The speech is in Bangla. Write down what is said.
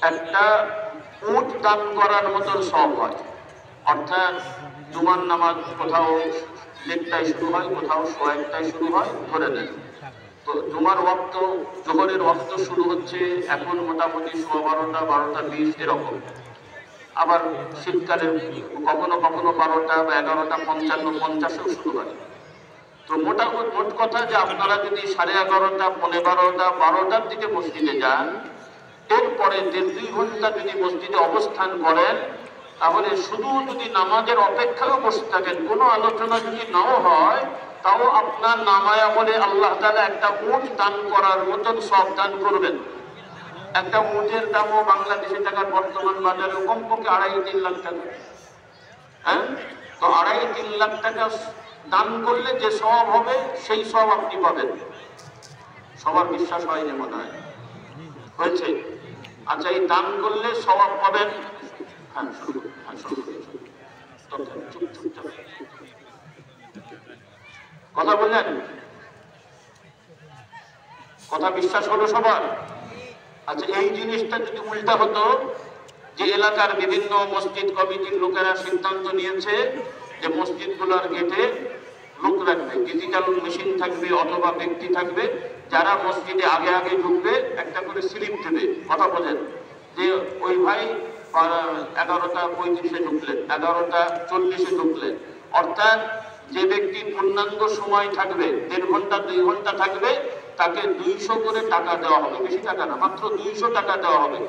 একটা উট দান করার মতন সব হয়। অর্থাৎ জুমার নামাজ কোথাও 1টায় শুরু হয়, কোথাও 1:15টায় শুরু হয়, ধরে নেন। তো জুমার ওয়াক্ত, জোহরের ওয়াক্ত শুরু হচ্ছে এখন মোটামুটি 12:15, 12:20 এরকম। আবার শীতকালে কখনো কখনো 12টা বা 11:55, 50-এও শুরু হয়। তো মোট কথা যে আপনারা যদি 11:30, 11:15, 12টার দিকে মসজিদে যান, এরপরে 1.5-2 ঘন্টা যদি মসজিদে অবস্থান করেন, তাহলে শুধু যদি নামাজের অপেক্ষায়ও বসে থাকেন, কোনো আলোচনা যদি নাও হয়, তাও আপনার নামায় আমলে আল্লাহ তাআলা একটা উট দান করার মতন সব দান করবেন। একটা উটের দামও বাংলাদেশি টাকার বর্তমান বাজারে কমপক্ষে 2.5-3 লাখ টাকা। হ্যাঁ, তো 2.5-3 লাখ টাকা দান করলে যে সওয়াব হবে, সেই সওয়াব আপনি পাবেন। সবার বিশ্বাস হয়নি মনে হয়, হয়েছে? আচ্ছা, এই দান করলে সওয়াব পাবেন। হ্যাঁ, কথা বললেন, কথা বিশ্বাস হলো সবার? আচ্ছা, এই জিনিসটা যদি উল্টা হতো, যে এলাকার বিভিন্ন মসজিদ কমিটির লোকেরা সিদ্ধান্ত নিয়েছে যে মসজিদগুলোর গেটে লোক রাখবে, ডিজিটাল মেশিন থাকবে অথবা ব্যক্তি থাকবে, যারা মসজিদে আগে আগে ঢুকবে একটা করে স্লিপ দেবে। কথা বলেন যে ওই ভাই 11:35-এ ঢুকলেন, 11:40-এ ঢুকলেন। অর্থাৎ যে ব্যক্তি পূর্ণাঙ্গ সময় থাকবে, 1.5 ঘন্টা 2 ঘন্টা থাকবে, তাকে 200 করে টাকা দেওয়া হবে। বেশি টাকা না, মাত্র 200 টাকা দেওয়া হবে।